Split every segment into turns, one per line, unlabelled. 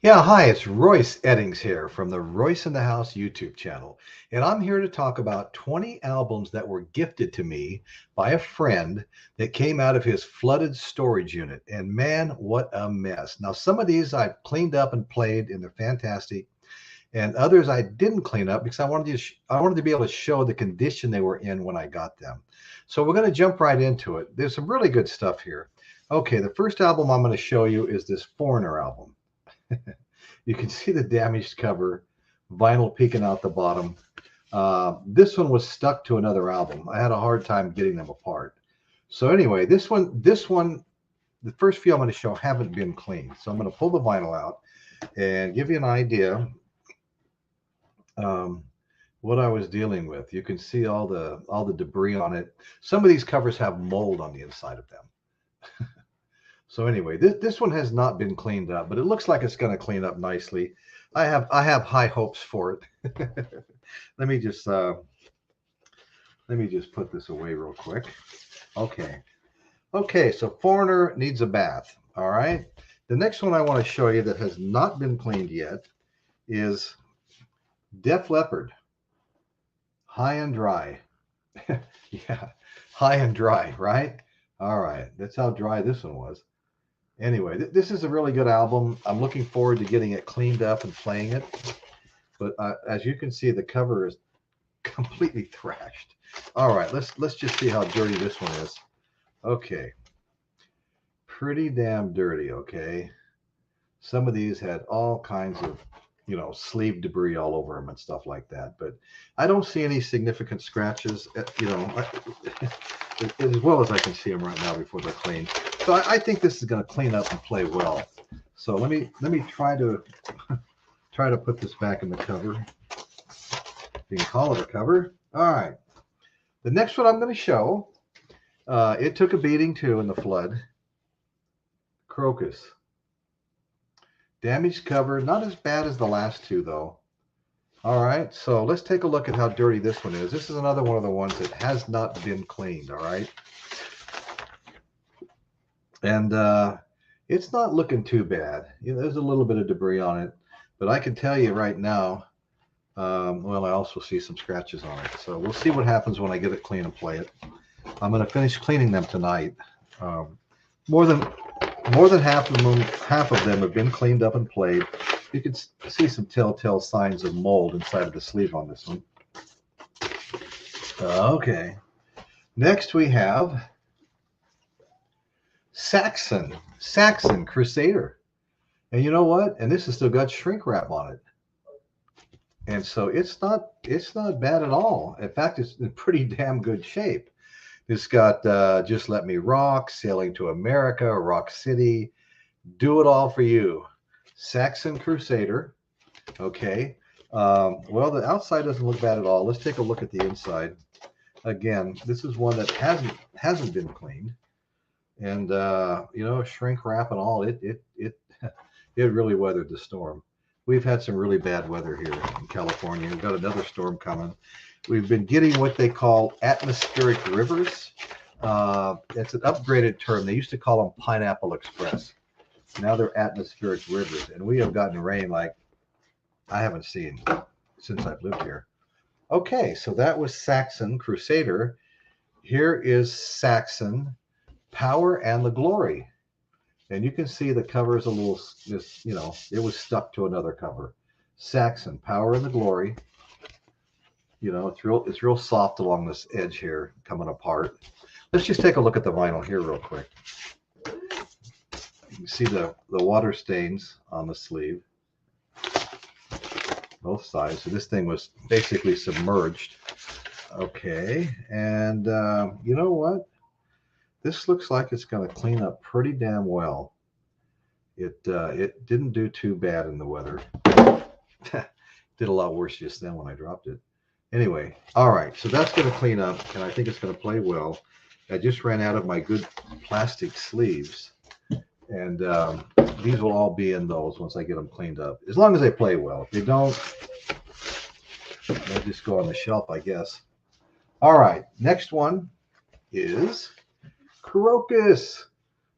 Yeah, hi, it's Royce Eddings here from the Royce in the House YouTube channel. And I'm here to talk about 20 albums that were gifted to me by a friend that came out of his flooded storage unit. And man, what a mess. Now, some of these I've cleaned up and played, and they're fantastic. And others I didn't clean up because I wanted to be able to show the condition they were in when I got them. So we're going to jump right into it. There's some really good stuff here. Okay, the first album I'm going to show you is this Foreigner album. You can see the damaged cover, vinyl peeking out the bottom. This one was stuck to another album. I had a hard time getting them apart. So anyway, this one, the first few I'm going to show haven't been cleaned. So I'm going to pull the vinyl out and give you an idea um, what I was dealing with. You can see all the debris on it. Some of these covers have mold on the inside of them. So anyway, this one has not been cleaned up, but it looks like it's going to clean up nicely. I have high hopes for it. let me just uh, let me just put this away real quick. Okay, okay. So Foreigner needs a bath. All right. The next one I want to show you that has not been cleaned yet is Def Leppard, High and Dry. Yeah, High and Dry, right? All right. That's how dry this one was. Anyway, this is a really good album. I'm looking forward to getting it cleaned up and playing it. But as you can see, the cover is completely thrashed. All right, let's just see how dirty this one is. Okay, pretty damn dirty. Okay, some of these had all kinds of, sleeve debris all over them and stuff like that. But I don't see any significant scratches. As well as I can see them right now before they're cleaned. So I think this is going to clean up and play well. So let me try to put this back in the cover. You can call it a cover. All right. The next one I'm going to show, it took a beating too in the flood. Crocus. Damaged cover, not as bad as the last two though. All right, so let's take a look at how dirty this one is. This is another one of the ones that has not been cleaned, all right? And it's not looking too bad. There's a little bit of debris on it, but I can tell you right now, well, I also see some scratches on it. So we'll see what happens when I get it clean and play it. I'm going to finish cleaning them tonight. Um, more than half of them have been cleaned up and played. You can see some telltale signs of mold inside of the sleeve on this one. Okay. Next we have Saxon Crusader. And you know what? And this has still got shrink wrap on it. And so it's not bad at all. In fact, it's in pretty damn good shape. It's got Just Let Me Rock, Sailing to America, Rock City, Do It All for You, Saxon Crusader. Okay. Well, the outside doesn't look bad at all. Let's take a look at the inside. Again, this is one that hasn't been cleaned, and shrink wrap and all. It it really weathered the storm. We've had some really bad weather here in California. We've got another storm coming. We've been getting what they call atmospheric rivers. It's an upgraded term. They used to call them Pineapple Express. Now they're atmospheric rivers, and we have gotten rain like I haven't seen since I've lived here. Okay, so that was Saxon Crusader. Here is Saxon Power and the Glory. And you can see the cover is a little, it was stuck to another cover. Saxon Power and the Glory. It's real soft along this edge here, coming apart. Let's just take a look at the vinyl here real quick. You can see the water stains on the sleeve, both sides. So this thing was basically submerged. Okay, and you know what? This looks like it's going to clean up pretty damn well. It didn't do too bad in the weather. Did a lot worse just then when I dropped it. Anyway, all right, so that's going to clean up, and I think it's going to play well. I just ran out of my good plastic sleeves, and these will all be in those once I get them cleaned up, as long as they play well. If they don't, they'll just go on the shelf, I guess. All right, next one is Crocus.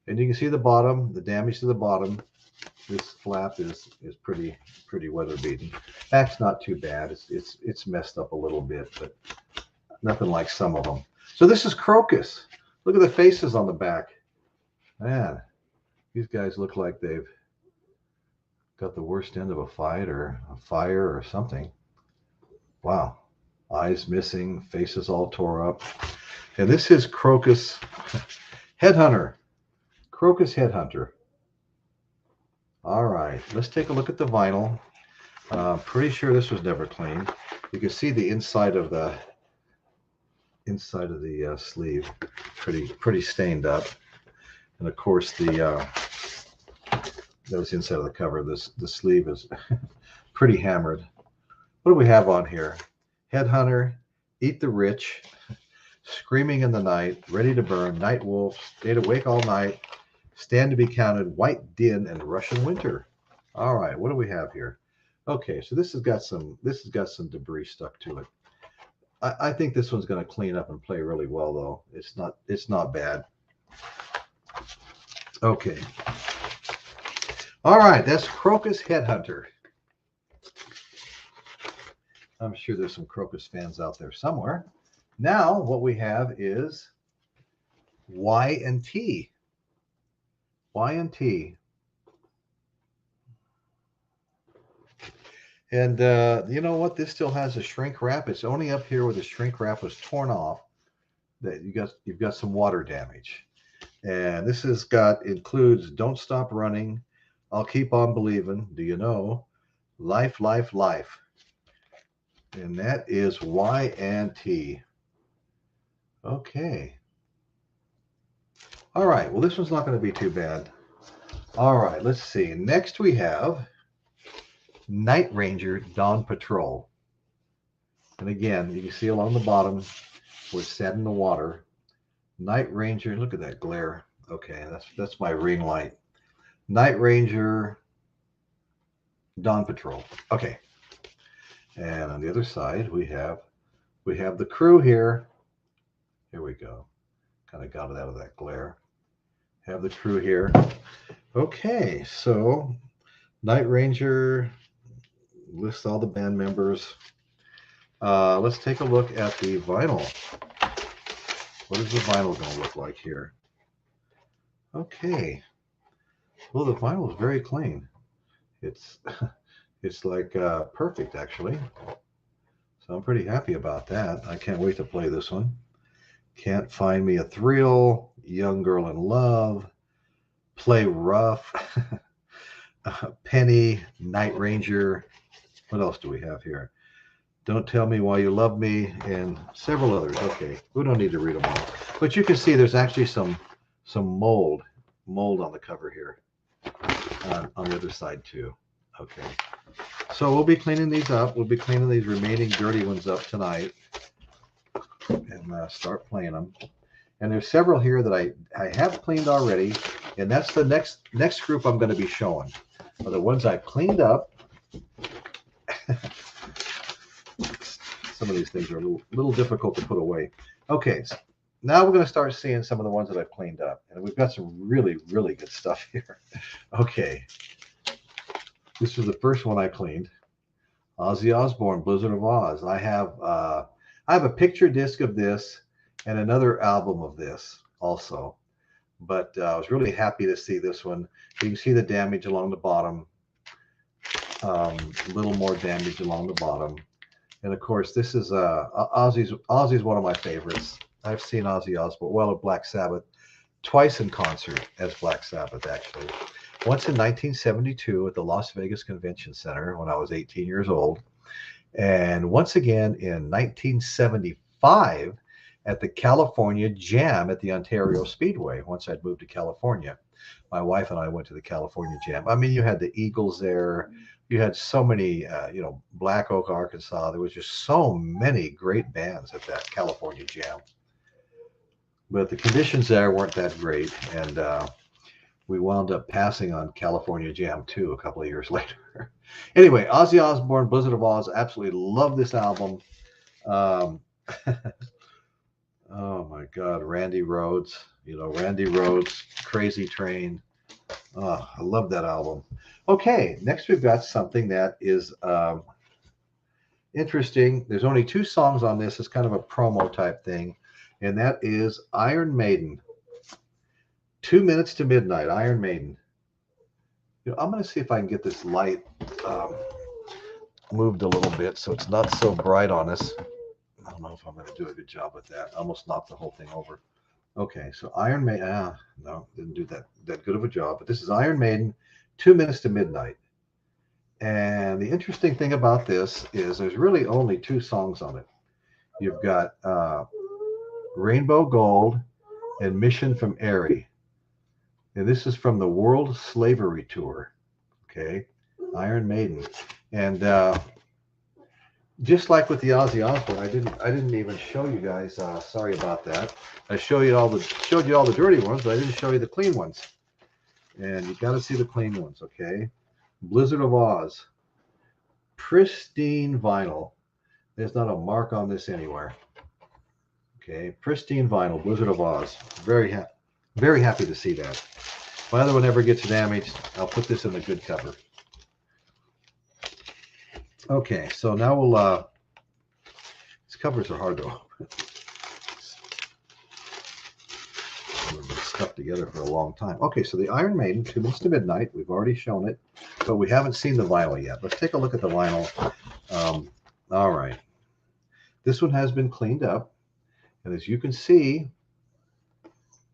And you can see the bottom, the damage to the bottom. This flap is pretty weather beaten. That's not too bad. It's messed up a little bit, but nothing like some of them. So this is crocus. Look at the faces on the back. Man, these guys look like they've got the worst end of a fight or a fire or something. Wow. Eyes missing, faces all tore up. And this is crocus headhunter. Crocus headhunter. All right, let's take a look at the vinyl. Pretty sure this was never cleaned. You can see the inside of the sleeve, pretty stained up. And of course that was the inside of the cover. The sleeve is pretty hammered. What do we have on here? Headhunter, Eat the Rich, Screaming in the Night, Ready to Burn, Night Wolf, Stayed Awake All Night, Stand to Be Counted, White Din, and Russian Winter. All right, what do we have here? Okay, so this has got some debris stuck to it. I think this one's going to clean up and play really well, though. It's not bad. Okay. All right, that's Crocus Headhunter. I'm sure there's some Crocus fans out there somewhere. Now, what we have is Y&T. Y&T. And you know what? This still has a shrink wrap. It's only up here where the shrink wrap was torn off that you've got some water damage. And this includes Don't Stop Running, I'll Keep on Believing, Do You Know, Life, Life, Life. And that is Y&T. Okay. All right. Well, this one's not going to be too bad. All right. Let's see. Next we have Night Ranger Dawn Patrol. And again, you can see along the bottom where it's set in the water. Night Ranger. Look at that glare. Okay. That's my ring light. Night Ranger Dawn Patrol. Okay. And on the other side, we have the crew here. Here we go. Kind of got it out of that glare. Have the crew here. Okay, so Night Ranger lists all the band members. Let's take a look at the vinyl. What is the vinyl going to look like here? Okay. Well, the vinyl is very clean. It's like perfect, actually. So I'm pretty happy about that. I can't wait to play this one. Can't Find Me a Thrill, Young Girl in Love, Play Rough, Penny, Night Ranger. What else do we have here? Don't Tell Me Why You Love Me, and several others. Okay, we don't need to read them all. But you can see there's actually some mold on the cover here on the other side too. Okay. So we'll be cleaning these up. We'll be cleaning these remaining dirty ones up tonight and start playing them. And there's several here that I have cleaned already, and that's the next group I'm going to be showing. Are the ones I've cleaned up. Some of these things are a little difficult to put away. Okay, so now we're going to start seeing some of the ones that I've cleaned up, and we've got some really, really good stuff here. Okay. This was the first one I cleaned. Ozzy Osbourne, Blizzard of Oz. I have a picture disc of this and another album of this also. But I was really happy to see this one. You can see the damage along the bottom. A little more damage along the bottom. And of course, this is Ozzy's one of my favorites. I've seen Ozzy Osbourne, well, at Black Sabbath, twice in concert as Black Sabbath, actually. Once in 1972 at the Las Vegas Convention Center when I was 18 years old. And once again in 1975 at the California Jam at the Ontario Speedway, once I'd moved to California. My wife and I went to the California Jam. I mean, you had the Eagles there. You had so many, Black Oak, Arkansas. There was just so many great bands at that California Jam. But the conditions there weren't that great. And we wound up passing on California Jam 2 a couple of years later. Anyway, Ozzy Osbourne, Blizzard of Oz. Absolutely love this album. Oh my God, Randy Rhoads. Randy Rhoads, Crazy Train. Oh, I love that album. Okay, next we've got something that is interesting. There's only 2 songs on this. It's kind of a promo type thing, and that is Iron Maiden. 2 minutes to midnight, Iron Maiden. I'm going to see if I can get this light um, moved a little bit so it's not so bright on us. I don't know if I'm going to do a good job with that. I almost knocked the whole thing over. Okay, so Iron Maiden. No, didn't do that good of a job. But this is Iron Maiden, 2 minutes to midnight. And the interesting thing about this is there's really only 2 songs on it. You've got Rainbow Gold and Mission from Erie. And this is from the World Slavery Tour. Okay, Iron Maiden. And just like with the Ozzy Osbourne, I didn't even show you guys. Sorry about that. I showed you all the dirty ones, but I didn't show you the clean ones. And you got to see the clean ones, okay? Blizzard of Oz, pristine vinyl. There's not a mark on this anywhere. Okay, pristine vinyl, Blizzard of Oz. Very happy to see that. If my other one ever gets damaged, I'll put this in the good cover. Okay, so now we'll, these covers are hard to open. They've been stuck together for a long time. Okay, so the Iron Maiden, 2 minutes to midnight. We've already shown it, but we haven't seen the vinyl yet. Let's take a look at the vinyl. All right. This one has been cleaned up, and as you can see,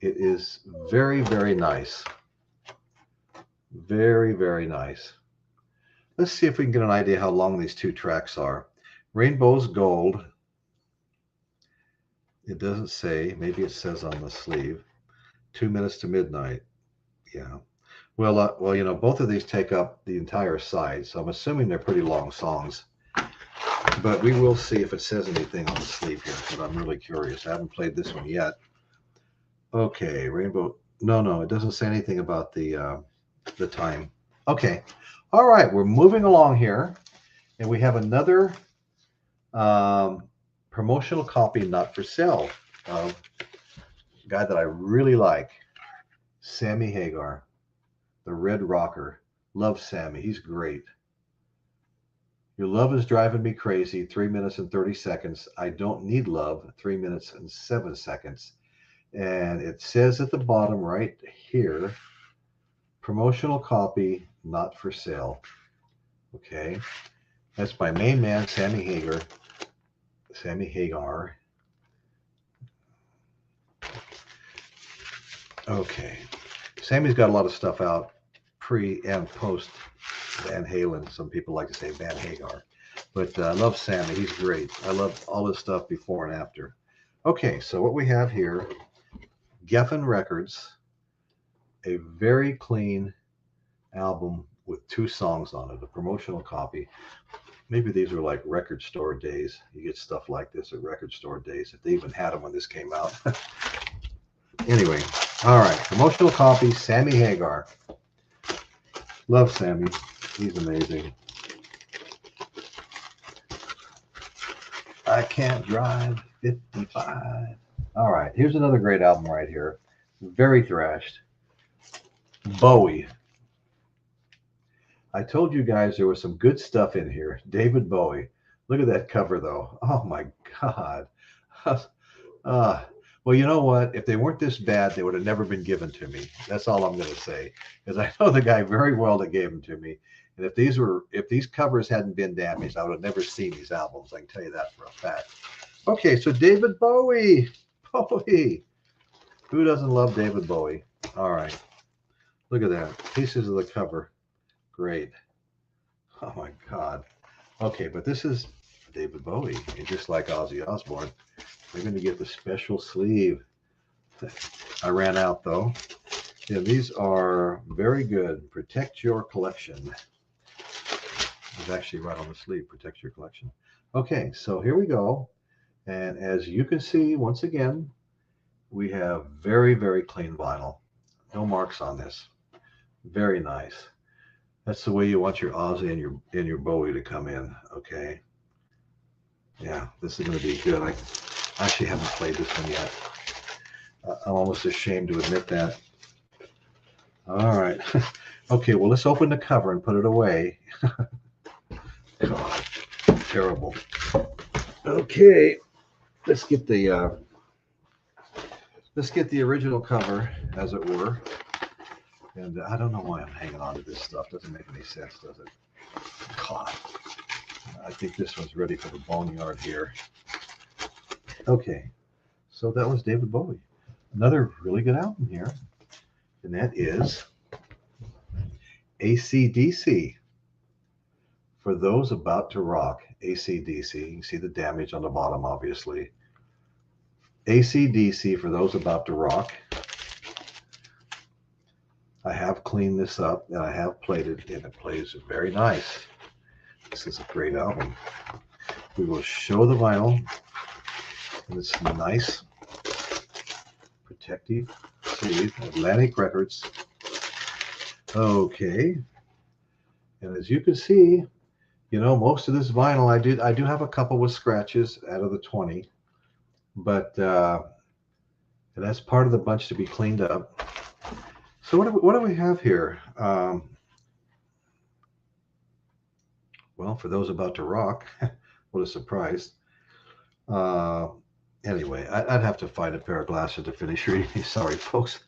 it is very, very nice. Very, very nice. Let's see if we can get an idea how long these 2 tracks are. Rainbow's Gold. It doesn't say. Maybe it says on the sleeve. 2 minutes to midnight. Yeah. Well, both of these take up the entire side, so I'm assuming they're pretty long songs. But we will see if it says anything on the sleeve here, but I'm really curious. I haven't played this one yet. Okay, Rainbow. No, it doesn't say anything about the time. Okay. All right, we're moving along here, and we have another promotional copy not for sale of a guy that I really like, Sammy Hagar, the Red Rocker. Love Sammy. He's great. Your love is driving me crazy. 3 minutes and 30 seconds. I don't need love. 3 minutes and 7 seconds. And it says at the bottom right here, promotional copy not for sale. Okay, that's my main man, Sammy Hagar. Okay, Sammy's got a lot of stuff out pre and post Van Halen. Some people like to say Van Hagar, but I love Sammy. He's great. I love all his stuff before and after. Okay, so what we have here, Geffen Records, a very clean album with 2 songs on it, a promotional copy. Maybe these are like record store days. You get stuff like this at record store days, if they even had them when this came out. Anyway, all right, promotional copy, Sammy Hagar. Love Sammy. He's amazing. I can't drive 55. All right, here's another great album right here. Very thrashed. Bowie. I told you guys there was some good stuff in here. David Bowie. Look at that cover, though. Oh, my God. Well, you know what? If they weren't this bad, they would have never been given to me. That's all I'm going to say. Because I know the guy very well that gave them to me. And if these covers hadn't been damaged, I would have never seen these albums. I can tell you that for a fact. Okay, so David Bowie. Bowie. Who doesn't love David Bowie? All right. Look at that. Pieces of the cover. Great. Oh my God. Okay, but this is David Bowie. And just like Ozzy Osbourne, we're going to get the special sleeve. I ran out though. Yeah, these are very good. Protect your collection. It's actually right on the sleeve. Protect your collection. Okay, so here we go. And as you can see, once again, we have very, very clean vinyl. No marks on this. Very nice. That's the way you want your Ozzy and your Bowie to come in, okay? Yeah, this is going to be good. I actually haven't played this one yet. I'm almost ashamed to admit that. All right. Okay, well, let's open the cover and put it away. God, terrible. Okay, let's get the original cover, as it were. And I don't know why I'm hanging on to this stuff. Doesn't make any sense, does it? God, I think this one's ready for the boneyard here. Okay, so that was David Bowie. Another really good album here, and that is AC/DC. For those about to rock. AC/DC. You can see the damage on the bottom, obviously. AC/DC for those about to rock. I have cleaned this up and I have played it, and it plays very nice. This is a great album. We will show the vinyl, and it's nice, protective sleeve, Atlantic Records. Okay, and as you can see, you know, most of this vinyl, I do have a couple with scratches out of the 20, but that's part of the bunch to be cleaned up. So what do we have here? Well, for those about to rock, what a surprise. Anyway, I'd have to find a pair of glasses to finish reading these. Sorry, folks.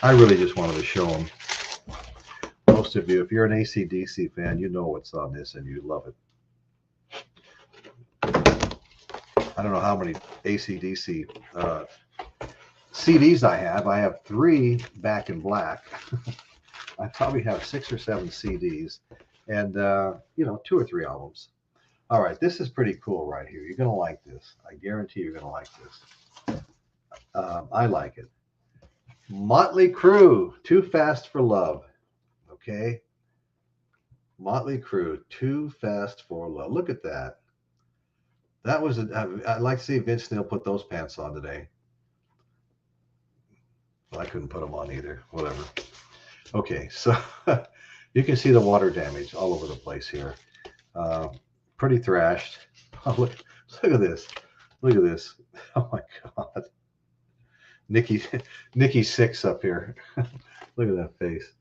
I really just wanted to show them. Most of you, if you're an AC/DC fan, you know what's on this and you love it. I don't know how many AC/DC CDs I have. I have 3 back in black. I probably have 6 or 7 CDs and, 2 or 3 albums. All right, this is pretty cool right here. You're going to like this. I guarantee you're going to like this. I like it. Motley Crue, Too Fast for Love. Okay. Motley Crue, Too Fast for Love. Look at that. That was, I'd like to see Vince Neil put those pants on today. Well, I couldn't put them on either. Whatever. Okay, so you can see the water damage all over the place here. Pretty thrashed. Oh, look at this. Look at this. Oh my God. Nikki 6 up here. Look at that face.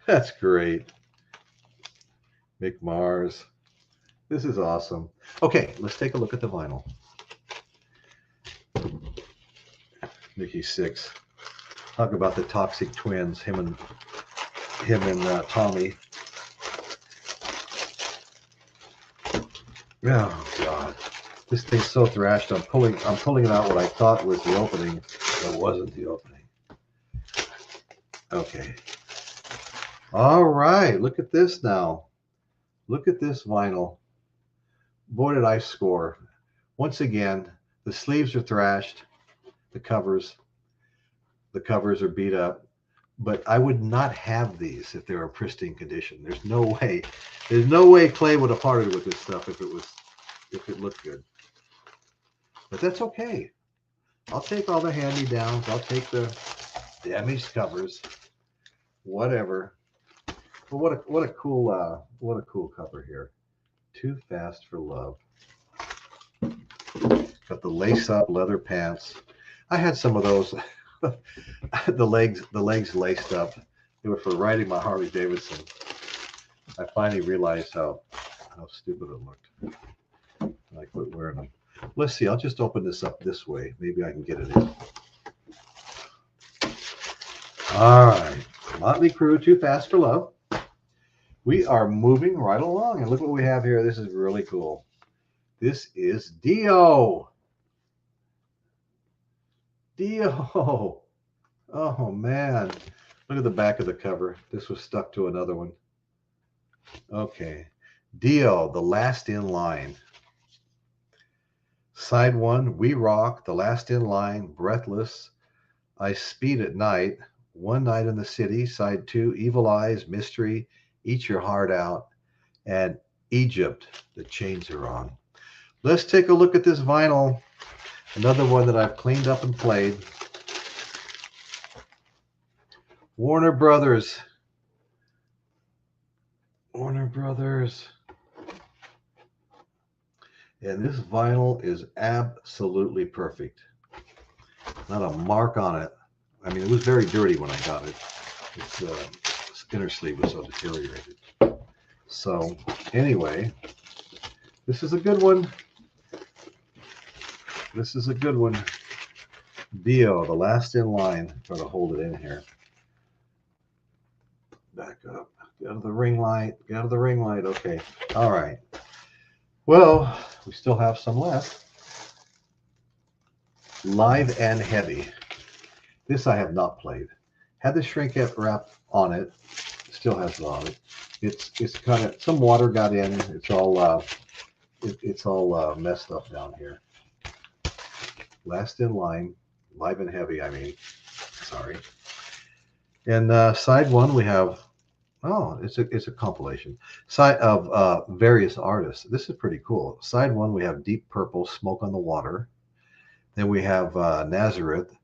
That's great. Mick Mars. This is awesome. Okay, let's take a look at the vinyl. Nikki 6. Talk about the toxic twins, him and Tommy. Oh God, this thing's so thrashed. I'm pulling it out what I thought was the opening. It wasn't the opening. Okay. All right, look at this now. Look at this vinyl. Boy, did I score. Once again, the sleeves are thrashed. The covers are beat up. But I would not have these if they were in pristine condition. There's no way. There's no way Clay would have parted with this stuff if it looked good. But that's okay. I'll take all the hand-me-downs. I'll take the damaged covers. Whatever. But what a cool cover here. Too Fast for Love. Got the lace-up leather pants. I had some of those. the legs laced up. They were for riding my Harley Davidson. I finally realized how stupid it looked. I quit wearing them. Let's see. I'll just open this up this way. Maybe I can get it in. All right. Motley Crue, Too Fast for Love. We are moving right along, and look what we have here. This is really cool. This is Dio. Dio. Oh, man. Look at the back of the cover. This was stuck to another one. Okay. Dio, The Last in Line. Side 1, We Rock, The Last in Line, Breathless, I Speed at Night, One Night in the City. Side 2, Evil Eyes, Mystery, Eat Your Heart Out, and Egypt, The Chains Are On. Let's take a look at this vinyl. Another one that I've cleaned up and played. Warner Brothers. Warner Brothers. And this vinyl is absolutely perfect. Not a mark on it. I mean, it was very dirty when I got it. Its inner sleeve was so deteriorated. So anyway, this is a good one. This is a good one. Bio, the last in line. Try to hold it in here. Back up. Get out of the ring light. Get out of the ring light. Okay. All right. Well, we still have some left. Live and Heavy. This I have not played. Had the shrink wrap on it. Still has it on it. It's kind of, some water got in. It's all messed up down here. Last in line, Live and Heavy. I mean, sorry. And side one we have. Oh, it's a compilation side of various artists. This is pretty cool. Side one we have Deep Purple, Smoke on the Water. Then we have Nazareth,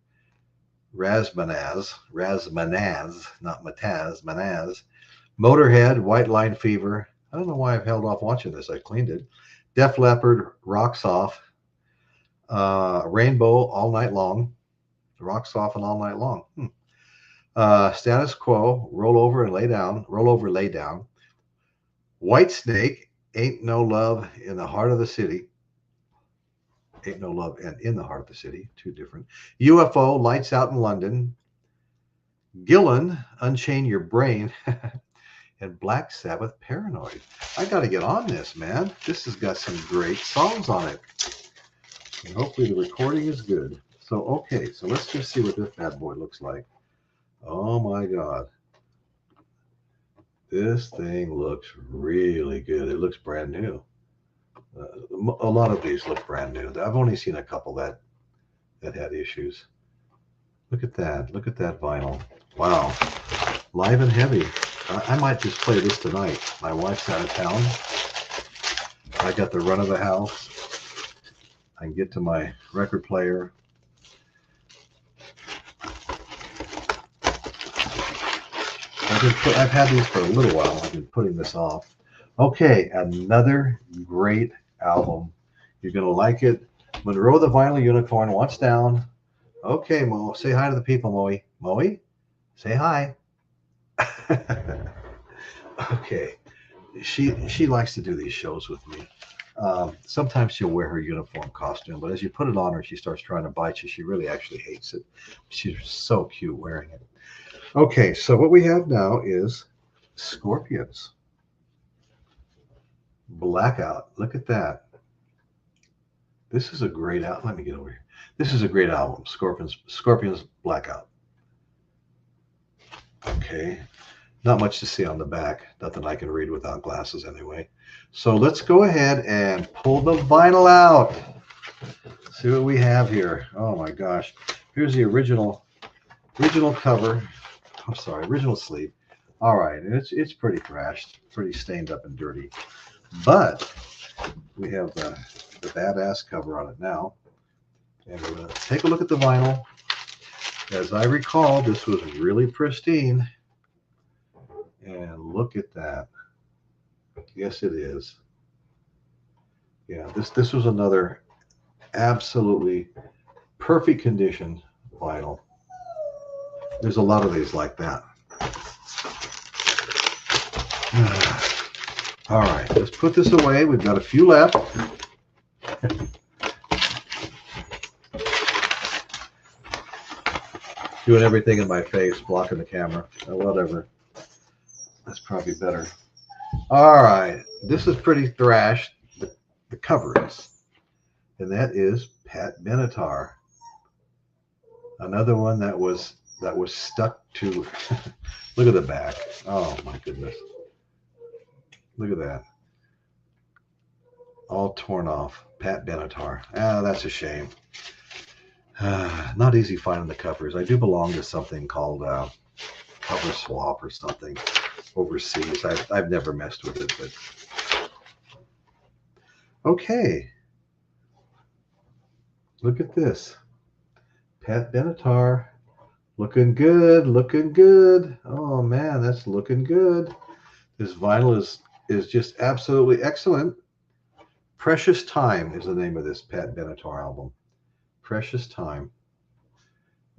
Razmanaz, not Mataz, Manaz, Motorhead, White Line Fever. I don't know why I've held off watching this. I cleaned it. Def Leppard, Rocks Off, Rainbow, All Night Long, Rocks Off and All Night Long. Status Quo, Roll Over and Lay Down, Roll Over, Lay Down. White Snake, Ain't No Love in the Heart of the City. Ain't No Love and In the Heart of the City, two different. UFO, Lights Out in London. Gillan, Unchain Your Brain. And Black Sabbath, Paranoid. I got to get on this, man. This has got some great songs on it. And hopefully the recording is good. So, okay, so let's just see what this bad boy looks like. Oh my God. This thing looks really good. It looks brand new. A lot of these look brand new. I've only seen a couple that had issues. Look at that. Look at that vinyl. Wow. Live and Heavy. I might just play this tonight. My wife's out of town. I got the run of the house. I can get to my record player. I've had these for a little while. I've been putting this off. Okay, another great album. You're going to like it. Monroe the Vinyl Unicorn, What's Down? Okay, Mo, say hi to the people, Moe. Moe, say hi. Okay, she likes to do these shows with me. Sometimes she'll wear her uniform costume, but as you put it on her, she starts trying to bite you. She really actually hates it. She's so cute wearing it. Okay, so what we have now is Scorpions. Blackout. Look at that. This is a great album. Let me get over here. This is a great album. Scorpions Blackout. Okay. Not much to see on the back. Nothing I can read without glasses anyway. So let's go ahead and pull the vinyl out. See what we have here. Oh my gosh. Here's the original cover. I'm sorry, original sleeve. All right, and it's pretty thrashed, pretty stained up and dirty. But we have the badass cover on it now. And we're going to take a look at the vinyl. As I recall, this was really pristine. And look at that. Yes, it is. Yeah, this was another absolutely perfect condition vinyl. There's a lot of these like that. All right, let's put this away. We've got a few left. Doing everything in my face, blocking the camera. Whatever. That's probably better. All right, this is pretty thrashed. The cover is, and that is Pat Benatar. Another one that was stuck to. Look at the back. Oh my goodness. Look at that. All torn off. Pat Benatar. Ah, that's a shame. Not easy finding the covers. I do belong to something called Cover Swap or something overseas. I've never messed with it, but okay. Look at this. Pat Benatar. Looking good, looking good. Oh man, that's looking good. This vinyl is just absolutely excellent. Precious Time is the name of this Pat Benatar album. Precious Time.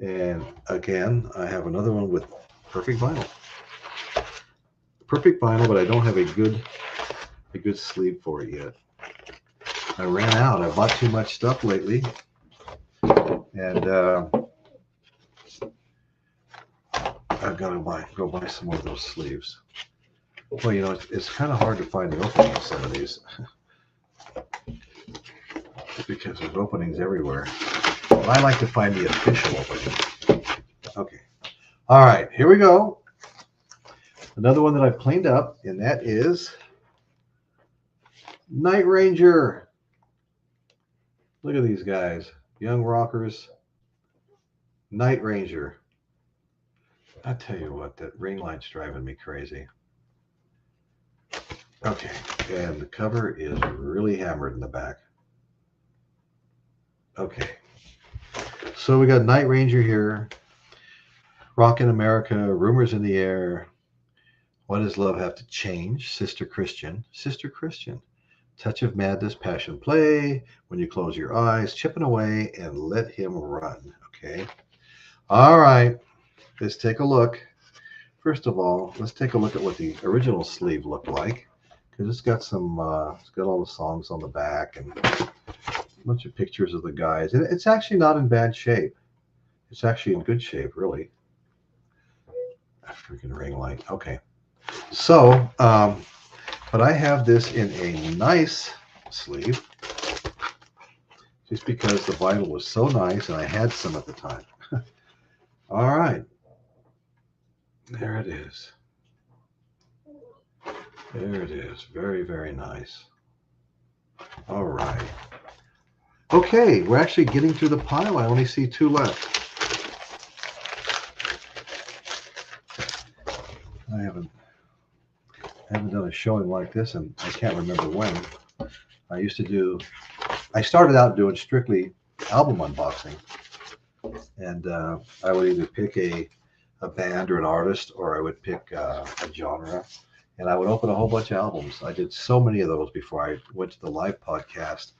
And again, I have another one with perfect vinyl. Perfect vinyl, but I don't have a good sleeve for it yet. I ran out. I bought too much stuff lately, and I've got to go buy some more of those sleeves. Well, you know, it's kind of hard to find the opening of some of these because there's openings everywhere. But I like to find the official opening. Okay. All right, here we go. Another one that I've cleaned up, and that is Night Ranger. Look at these guys, young rockers. Night Ranger. I tell you what, that ring light's driving me crazy. Okay, and the cover is really hammered in the back. Okay, so we got Night Ranger here. Rockin' America, Rumors in the Air. What does love have to change? Sister Christian. Sister Christian. Touch of Madness, Passion Play. When you close your eyes, chipping away and let him run. Okay. All right. Let's take a look. First of all, let's take a look at what the original sleeve looked like, because it's got some, it's got all the songs on the back and a bunch of pictures of the guys. And it's actually not in bad shape. It's actually in good shape, really. A freaking ring light. Okay. So, but I have this in a nice sleeve just because the vinyl was so nice and I had some at the time. All right. There it is. There it is. Very, very nice. All right. Okay, we're actually getting through the pile. I only see 2 left. I haven't done a showing like this, and I can't remember when. I started out doing strictly album unboxing, and I would either pick a band or an artist, or I would pick a genre, and I would open a whole bunch of albums. I did so many of those before I went to the live podcast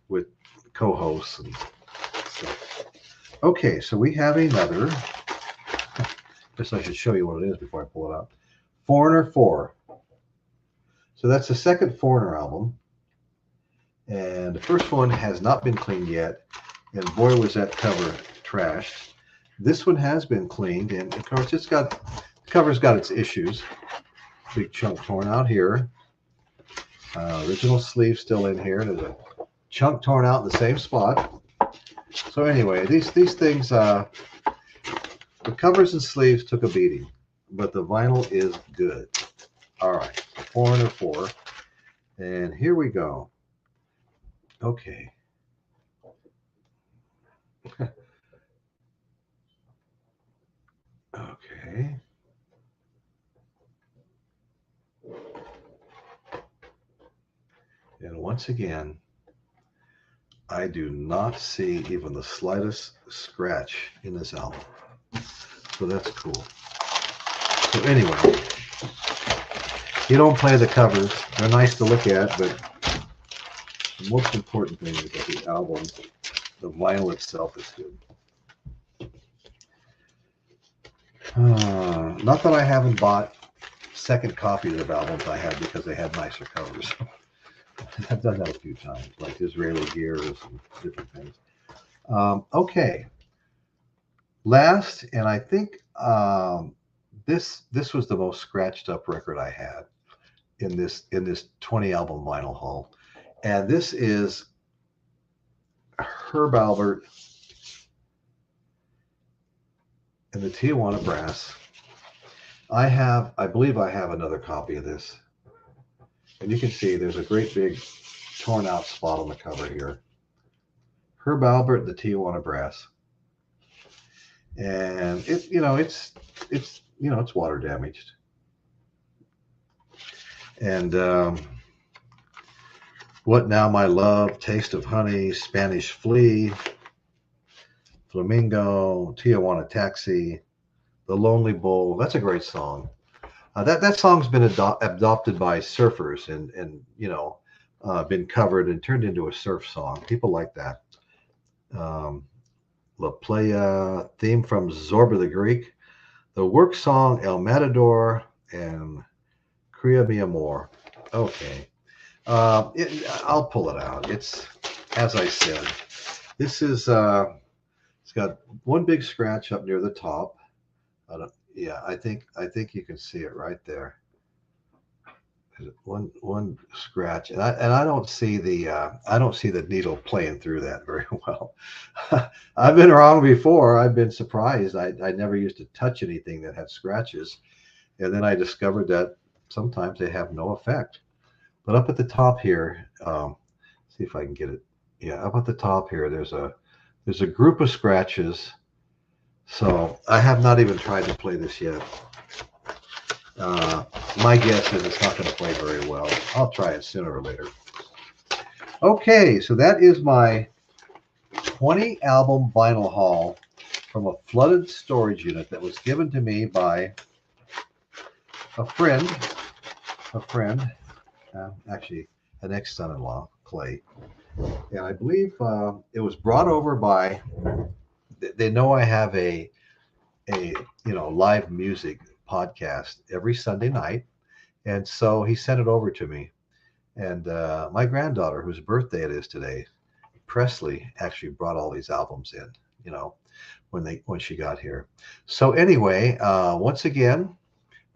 with co-hosts and stuff. Okay, so we have another. Guess I should show you what it is before I pull it out. Foreigner 4. So that's the second Foreigner album. And the first one has not been cleaned yet. And boy, was that cover trashed. This one has been cleaned. And of course, the cover's got its issues. Big chunk torn out here. Original sleeve still in here. There's a chunk torn out in the same spot. So anyway, these things, the covers and sleeves took a beating, but the vinyl is good. All right, Foreigner 4, and here we go. Okay. Okay. And once again, I do not see even the slightest scratch in this album. So that's cool. So anyway, you don't play the covers. They're nice to look at, but the most important thing is that the album, the vinyl itself is good. Not that I haven't bought second copies of albums I had because they had nicer covers. I've done that a few times, like Israeli Gears and different things. Okay. Last, and I think this was the most scratched up record I had in this 20 album vinyl haul, and this is Herb Alpert and the Tijuana Brass. I believe I have another copy of this, and you can see there's a great big torn out spot on the cover here. Herb Alpert and the Tijuana Brass. And it's water damaged. And What Now My Love, Taste of Honey, Spanish Flea, Flamingo, Tijuana Taxi, The Lonely Bull. That's a great song. That song's been adopted by surfers, and been covered and turned into a surf song. People like that. Um, La Playa theme from Zorba the Greek, the work song El Matador, and Cria Mi Amor. Okay. I'll pull it out. It's, as I said, this is, it's got one big scratch up near the top. Yeah, I think you can see it right there. One scratch, and I don't see the needle playing through that very well. I've been wrong before. I've been surprised. I never used to touch anything that had scratches, and then I discovered that sometimes they have no effect. But up at the top here, see if I can get it. Yeah, up at the top here, there's a group of scratches. So I have not even tried to play this yet. My guess is it's not going to play very well. I'll try it sooner or later. Okay, so that is my 20 album vinyl haul from a flooded storage unit that was given to me by a friend, actually an ex-son-in-law, Clay. And I believe it was brought over by, they know I have a live music podcast every Sunday night. And so he sent it over to me. And my granddaughter, whose birthday it is today, Presley, actually brought all these albums in, when she got here. So anyway, once again,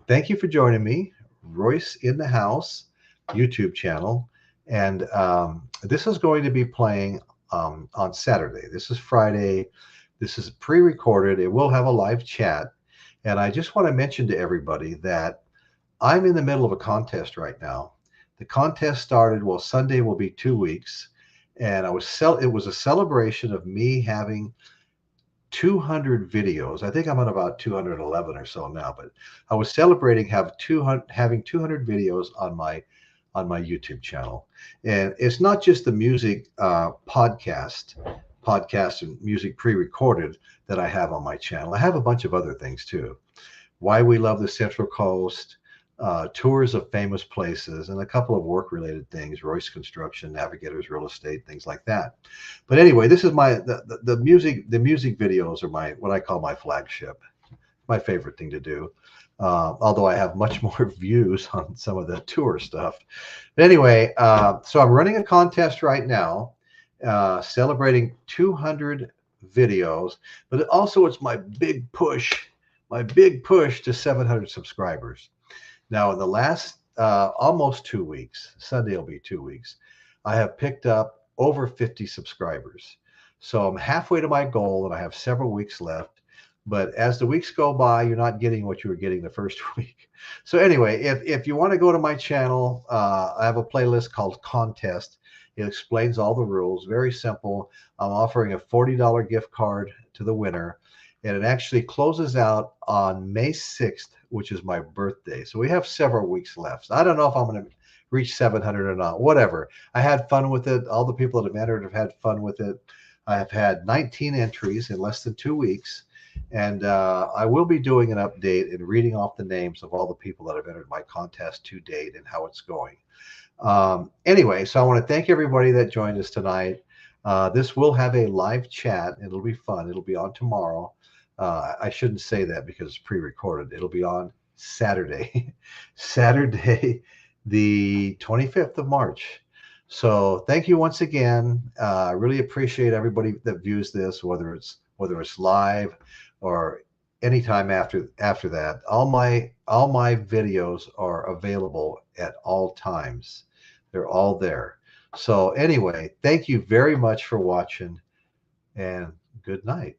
thank you for joining me. Royce in the House YouTube channel. And this is going to be playing on Saturday. This is Friday. This is pre-recorded. It will have a live chat. And I just want to mention to everybody that I'm in the middle of a contest right now. The contest started, Sunday will be 2 weeks. And it was a celebration of me having 200 videos. I think I'm at about 211 or so now, but I was celebrating having 200 videos on my YouTube channel. And it's not just the music podcast and music pre-recorded that I have on my channel. I have a bunch of other things too. Why we love the Central Coast, tours of famous places, and a couple of work-related things, Royce Construction, Navigators Real Estate, things like that. But anyway, this is the music videos are what I call my flagship, my favorite thing to do. Although I have much more views on some of the tour stuff. But anyway, so I'm running a contest right now, celebrating 200 videos, but also it's my big push to 700 subscribers. Now, in the last almost 2 weeks, Sunday will be 2 weeks, I have picked up over 50 subscribers. So I'm halfway to my goal, and I have several weeks left. But as the weeks go by, you're not getting what you were getting the first week. So anyway, if you want to go to my channel, I have a playlist called Contest. It explains all the rules. Very simple. I'm offering a $40 gift card to the winner. And it actually closes out on May 6th, which is my birthday. So we have several weeks left. So I don't know if I'm going to reach 700 or not. Whatever. I had fun with it. All the people that have entered have had fun with it. I have had 19 entries in less than 2 weeks. And I will be doing an update and reading off the names of all the people that have entered my contest to date and how it's going. Anyway, so I want to thank everybody that joined us tonight. This will have a live chat. It'll be fun. It'll be on tomorrow. I shouldn't say that because it's pre-recorded. It'll be on Saturday, Saturday, the 25th of March. So thank you once again. I really appreciate everybody that views this, whether it's live or anytime after that. All my videos are available at all times. They're all there. So anyway, thank you very much for watching, and good night.